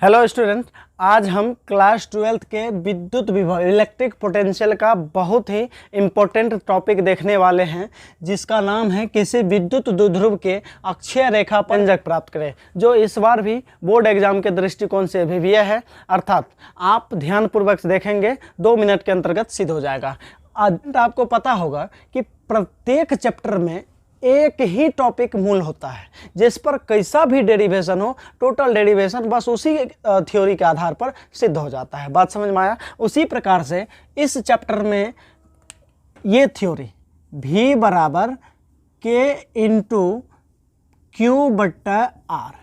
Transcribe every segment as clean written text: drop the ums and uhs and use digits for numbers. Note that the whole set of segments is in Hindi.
हेलो स्टूडेंट, आज हम क्लास 12th के विद्युत विभव इलेक्ट्रिक पोटेंशियल का बहुत ही इम्पोर्टेंट टॉपिक देखने वाले हैं, जिसका नाम है किसी विद्युत द्विध्रुव के अक्षीय रेखा पर व्यंजक प्राप्त करें, जो इस बार भी बोर्ड एग्जाम के दृष्टिकोण से अभिव्यय है। अर्थात आप ध्यानपूर्वक देखेंगे 2 मिनट के अंतर्गत सिद्ध हो जाएगा। आज आपको पता होगा कि प्रत्येक चैप्टर में एक ही टॉपिक मूल होता है, जिस पर कैसा भी डेरिवेशन हो, टोटल डेरिवेशन बस उसी थ्योरी के आधार पर सिद्ध हो जाता है। बात समझ में आया? उसी प्रकार से इस चैप्टर में ये थ्योरी V बराबर K इंटू क्यू बट्टा आर,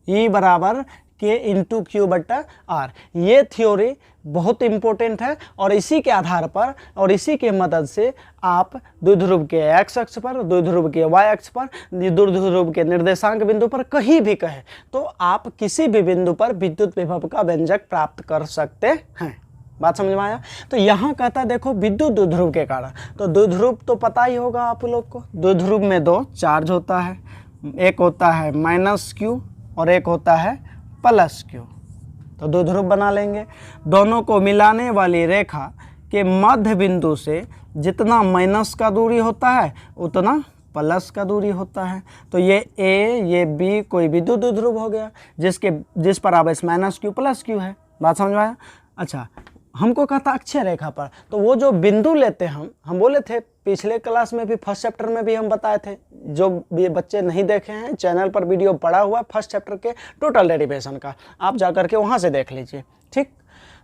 E बराबर K इंटू क्यू बट्टा आर, ये थ्योरी बहुत इंपॉर्टेंट है। और इसी के आधार पर और इसी के मदद से आप द्विध्रुव के x अक्ष पर, द्विध्रुव के y अक्ष पर, द्विध्रुव के निर्देशांक बिंदु पर कहीं भी कहे तो आप किसी भी बिंदु पर विद्युत विभव का व्यंजक प्राप्त कर सकते हैं। बात समझ में आया? तो यहाँ कहता है देखो विद्युत द्विध्रुव के कारण, तो द्विध्रुव तो पता ही होगा आप लोग को। द्विध्रुव में 2 चार्ज होता है, एक होता है -q और एक होता है +q। तो द्विध्रुव बना लेंगे। दोनों को मिलाने वाली रेखा के मध्य बिंदु से जितना माइनस का दूरी होता है उतना प्लस का दूरी होता है। तो ये A ये B कोई विद्युत द्विध्रुव हो गया जिस पर आवेश -q +q है। बात समझ में आया? अच्छा, हमको कहता अक्षीय रेखा पर, तो वो जो बिंदु लेते हैं हम बोले थे पिछले क्लास में भी, फर्स्ट चैप्टर में भी हम बताए थे। जो ये बच्चे नहीं देखे हैं, चैनल पर वीडियो पड़ा हुआ फर्स्ट चैप्टर के टोटल डेरिवेशन का, आप जा करके वहाँ से देख लीजिए। ठीक,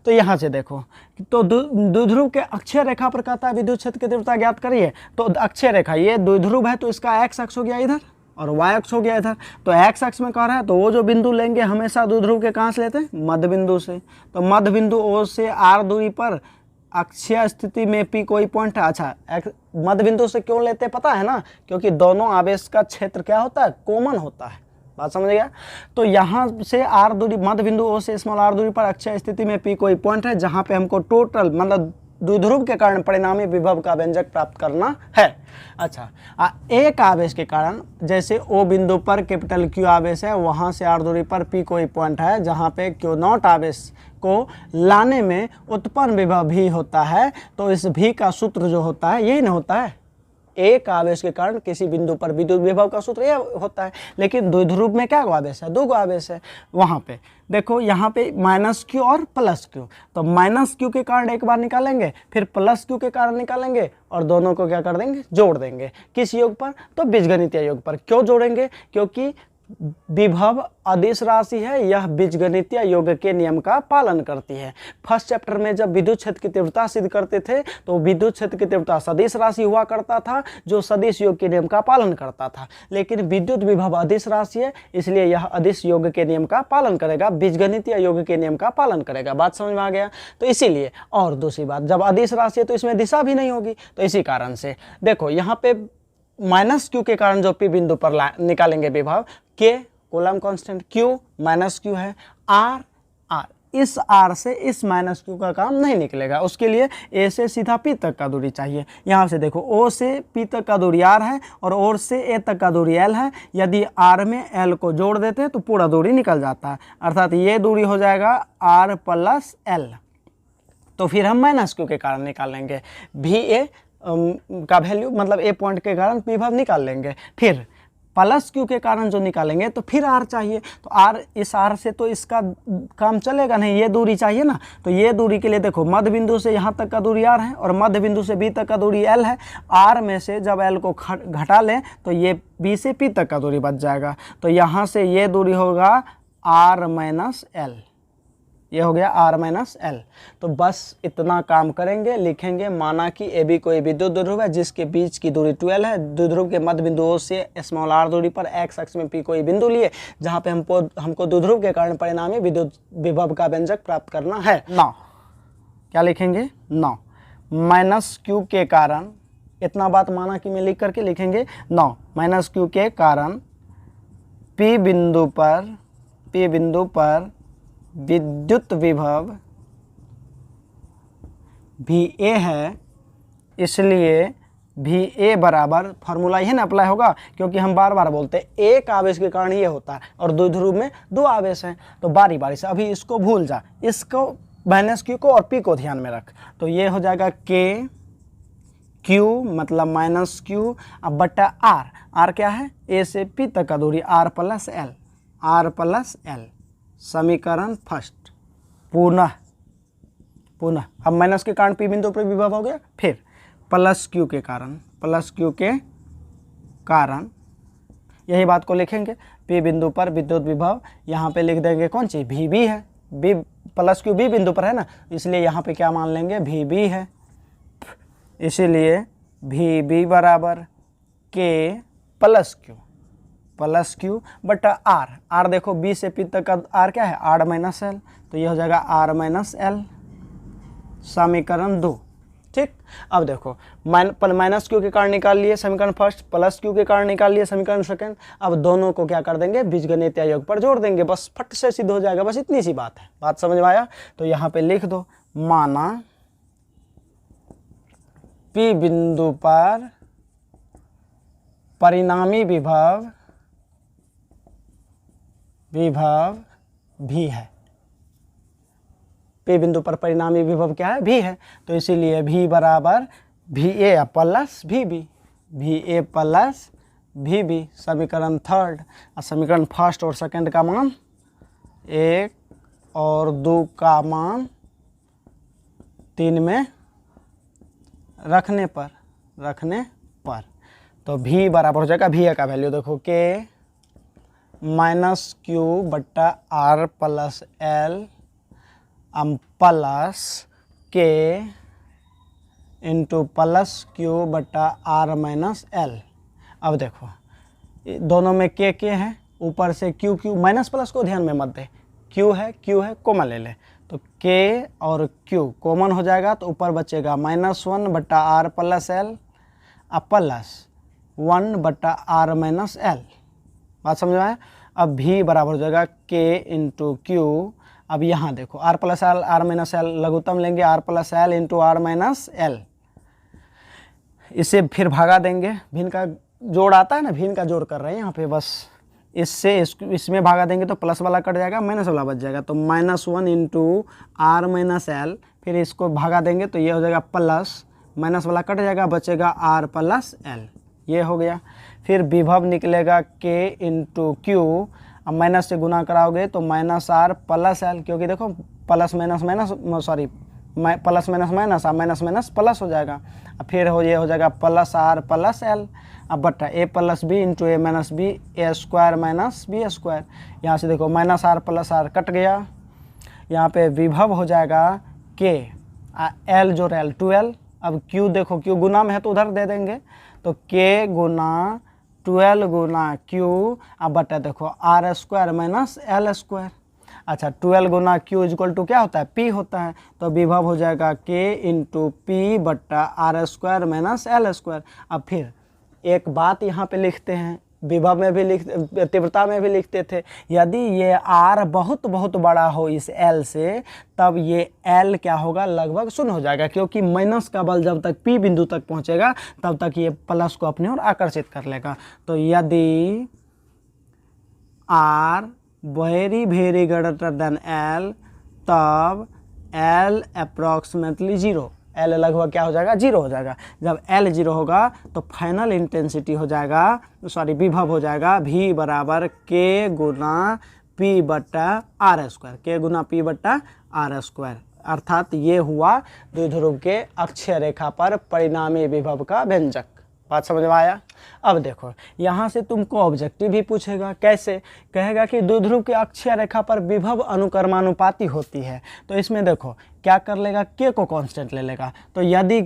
तो यहाँ से देखो, तो द्विध्रुव के अक्षीय रेखा पर कहता है विद्युत क्षेत्र की तीव्रता ज्ञात करिए। तो अक्षीय रेखा ये द्विध्रुव है, तो इसका x अक्ष हो गया इधर और y अक्ष हो गया इधर। तो x अक्ष में कह रहा है तो वो जो बिंदु लेंगे हमेशा द्विध्रुव के कहाँ से लेते हैं? मध्य बिंदु से। तो मध्य बिंदु O से r दूरी पर अक्षीय स्थिति में P कोई पॉइंट है। अच्छा, मध्य बिंदु से क्यों लेते पता है ना? क्योंकि दोनों आवेश का क्षेत्र क्या होता है? कॉमन होता है। बात समझ गया? तो यहाँ से r दूरी, मध्य बिंदु O से स्मॉल r दूरी पर अक्षीय स्थिति में P कोई पॉइंट है, जहाँ पे हमको टोटल मतलब द्विध्रुव के कारण परिणामी विभव का व्यंजक प्राप्त करना है। अच्छा, एक आवेश के कारण, जैसे O बिंदु पर कैपिटल Q आवेश है, वहाँ से r दूरी पर P कोई पॉइंट है जहाँ पे Q0 आवेश को लाने में उत्पन्न विभव भी होता है। तो इस V का सूत्र जो होता है यही ना होता है, एक आवेश के कारण किसी बिंदु पर विद्युत विभव का सूत्र यह होता है। लेकिन द्विध्रुव में क्या आवेश है? 2 आवेश है। वहाँ पे देखो, यहाँ पे -q और +q, तो -q के कारण एक बार निकालेंगे, फिर +q के कारण निकालेंगे और दोनों को क्या कर देंगे? जोड़ देंगे। किस योग पर? तो बीजगणितीय योग पर। क्यों जोड़ेंगे? क्योंकि विभव अदिश राशि है, यह बीजगणितीय योग के नियम का पालन करती है। फर्स्ट चैप्टर में जब विद्युत क्षेत्र की तीव्रता सिद्ध करते थे तो विद्युत क्षेत्र की तीव्रता सदिश राशि हुआ करता था, जो सदिश योग के नियम का पालन करता था। लेकिन विद्युत विभव अदिश राशि है, इसलिए यह अदिश योग के नियम का पालन करेगा, बीजगणितीय योग के नियम का पालन करेगा। बात समझ में आ गया? तो इसीलिए, और दूसरी बात, जब अदिश राशि है तो इसमें दिशा भी नहीं होगी, तो इसी कारण से देखो यहाँ पे -q के कारण जो P बिंदु पर निकालेंगे विभव, K coulomb constant, Q -q है, R इस R से इस -q का काम नहीं निकलेगा। उसके लिए A से सीधा P तक का दूरी चाहिए। यहाँ से देखो O से P तक का दूरी R है और O से A तक का दूरी L है। यदि R में L को जोड़ देते हैं तो पूरा दूरी निकल जाता है, अर्थात ये दूरी हो जाएगा R + L। तो फिर हम -q के कारण निकालेंगे VA का वैल्यू, मतलब A पॉइंट के कारण विभव निकाल लेंगे। फिर +q के कारण जो निकालेंगे तो फिर R चाहिए, तो R, इस R से तो इसका काम चलेगा नहीं, ये दूरी चाहिए ना। तो ये दूरी के लिए देखो, मध्य बिंदु से यहाँ तक का दूरी R है और मध्य बिंदु से B तक का दूरी L है। R में से जब L को घटा लें तो ये B से P तक का दूरी बच जाएगा। तो यहाँ से ये दूरी होगा R - L, ये हो गया R - L। तो बस इतना काम करेंगे, लिखेंगे माना कि AB कोई विद्युत द्विध्रुव है जिसके बीच की दूरी 12 है। द्विध्रुव के मध्य बिंदु O से स्मॉल r दूरी पर x अक्ष में P कोई बिंदु लिए जहाँ पे हमको द्विध्रुव के कारण परिणामी विद्युत विभव का व्यंजक प्राप्त करना है। 9 क्या लिखेंगे? 9 -q के कारण, इतना बात माना कि मैं लिख करके लिखेंगे 9 -q के कारण P बिंदु पर विद्युत विभव VA है, इसलिए भी ए बराबर, फार्मूला ही ना अप्लाई होगा क्योंकि हम बार बार बोलते हैं एक आवेश के कारण ये होता है और द्विध्रुव में दो आवेश हैं। तो बारी बारी से, अभी इसको भूल जा, इसको माइनस क्यू को और पी को ध्यान में रख। तो ये हो जाएगा के क्यू मतलब माइनस क्यू अब बट्टा आर। आर क्या है? ए से पी तक का दूरी, R plus L, R plus L. समीकरण फर्स्ट पुनः अब माइनस के कारण पी बिंदु पर विभव हो गया, फिर प्लस क्यू के कारण, प्लस क्यू के कारण यही बात को लिखेंगे। पी बिंदु पर विद्युत विभव यहाँ पे लिख देंगे कौन सी? वी बी है। बी प्लस क्यू बी बिंदु पर है ना, इसलिए यहाँ पे क्या मान लेंगे? वी बी है। इसीलिए वी बी बराबर के प्लस क्यू बटा आर। आर देखो बी से पी तक का आर क्या है? R minus L. तो ये हो जाएगा आर माइनस एल। समीकरण 2। ठीक, अब देखो माइनस क्यू के कारण निकाल लिए समीकरण फर्स्ट, प्लस क्यू के कारण निकाल लिए समीकरण सेकंड। अब दोनों को क्या कर देंगे? बीजगणितीय योग पर जोड़ देंगे, बस फट से सिद्ध हो जाएगा। बस इतनी सी बात है। बात समझ में आया? तो यहाँ पे लिख दो, माना पी बिंदु पर परिणामी विभव भी है। पी बिंदु पर परिणामी विभव क्या है? भी है। तो इसीलिए भी बराबर भी ए प्लस भी बी, भी ए प्लस भी बी। समीकरण थर्ड। और समीकरण फर्स्ट और सेकंड का मान 1 और 2 का मान 3 में रखने पर तो भी बराबर हो जाएगा, भी ए का वैल्यू देखो के माइनस क्यू बट्टा आर प्लस एल प्लस के इंटू प्लस क्यू बट्टा आर माइनस एल। अब देखो दोनों में के है, ऊपर से क्यू माइनस प्लस को ध्यान में मत दे, क्यू है कॉमन ले ले। तो के और क्यू कॉमन हो जाएगा तो ऊपर बचेगा -1 बट्टा आर प्लस एल प्लस 1 बट्टा आर माइनस एल। बात समझ में आया? अब भी बराबर हो जाएगा के इंटू क्यू। अब यहाँ देखो R plus L R minus L लघुत्तम लेंगे, R plus L into R minus L. इसे फिर भागा देंगे, भिन्न का जोड़ आता है ना, भिन्न का जोड़ कर रहे हैं यहाँ पे। बस इससे इसमें भागा देंगे तो प्लस वाला कट जाएगा, माइनस वाला बच जाएगा। तो -1 इंटू आर माइनस एल, फिर इसको भागा देंगे तो ये हो जाएगा प्लस, माइनस वाला कट जाएगा, बचेगा आर प्लस एल। ये हो गया। फिर विभव निकलेगा के इंटू क्यू। अब माइनस से गुना कराओगे तो माइनस आर प्लस एल, क्योंकि देखो plus minus minus plus minus minus और माइनस माइनस प्लस हो जाएगा। अब फिर ये हो जाएगा प्लस आर प्लस एल। अब बट्टा A plus B into A minus B, A square minus B square. यहाँ से देखो minus R plus R cut गया, यहाँ पे विभव हो जाएगा के एल जोड़ एल 12। अब क्यू देखो क्यू गुना में है तो उधर दे देंगे, तो के गुना 12 गुना क्यू। अब बटा देखो R square minus L square. अच्छा 12 गुना क्यू इजक्वल टू क्या होता है? पी होता है। तो विभव हो जाएगा के इंटू पी बट्टा R square minus L square. अब फिर एक बात यहाँ पे लिखते हैं, विभव में भी तीव्रता में भी लिखते थे, यदि ये आर बहुत बड़ा हो इस एल से, तब ये एल क्या होगा? लगभग शून्य हो जाएगा, क्योंकि माइनस का बल जब तक पी बिंदु तक पहुँचेगा तब तक ये प्लस को अपनी ओर आकर्षित कर लेगा। तो यदि R very greater than L, तब एल अप्रॉक्सीमेटली 0, एल लगभग क्या हो जाएगा? 0 हो जाएगा। जब एल 0 होगा तो फाइनल इंटेंसिटी हो जाएगा, विभव हो जाएगा भी बराबर के गुना पी बट्टा आर स्क्वायर, के गुना पी बट्टा आर स्क्वायर। अर्थात ये हुआ द्विध्रुव के अक्षीय रेखा पर परिणामी विभव का व्यंजक। बात समझ में आया? अब देखो यहाँ से तुमको ऑब्जेक्टिव भी पूछेगा। कैसे? कहेगा कि द्विध्रुव के अक्षीय रेखा पर विभव अनुक्रमानुपाती होती है। तो इसमें देखो क्या कर लेगा? के को कांस्टेंट ले लेगा। तो यदि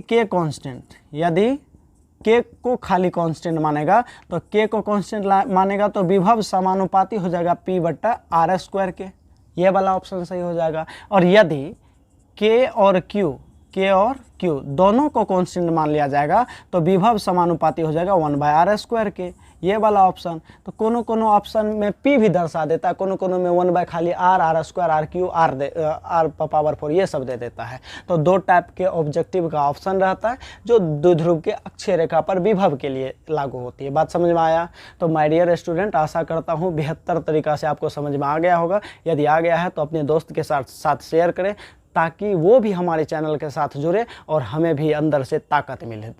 के को खाली कांस्टेंट मानेगा, तो के को कांस्टेंट मानेगा तो विभव समानुपाती हो जाएगा पी बट्टा आर स्क्वायर के। ये वाला ऑप्शन सही हो जाएगा। और यदि के और क्यू दोनों को कांस्टेंट मान लिया जाएगा तो विभव समानुपाती हो जाएगा 1/r स्क्वायर के। ये वाला ऑप्शन, तो कोनो कोनो ऑप्शन में p भी दर्शा देता है, कोनो कोनो में 1 खाली r square r Q r power 4 ये सब दे देता है। तो दो टाइप के ऑब्जेक्टिव का ऑप्शन रहता है जो द्विध्रुव के अक्षीय रेखा पर विभव के लिए लागू होती है। बात समझ में आया? तो माय डियर स्टूडेंट, आशा करता हूँ बेहतर तरीका से आपको समझ में आ गया होगा। यदि आ गया है तो अपने दोस्त के साथ शेयर करें ताकि वो भी हमारे चैनल के साथ जुड़े और हमें भी अंदर से ताकत मिले।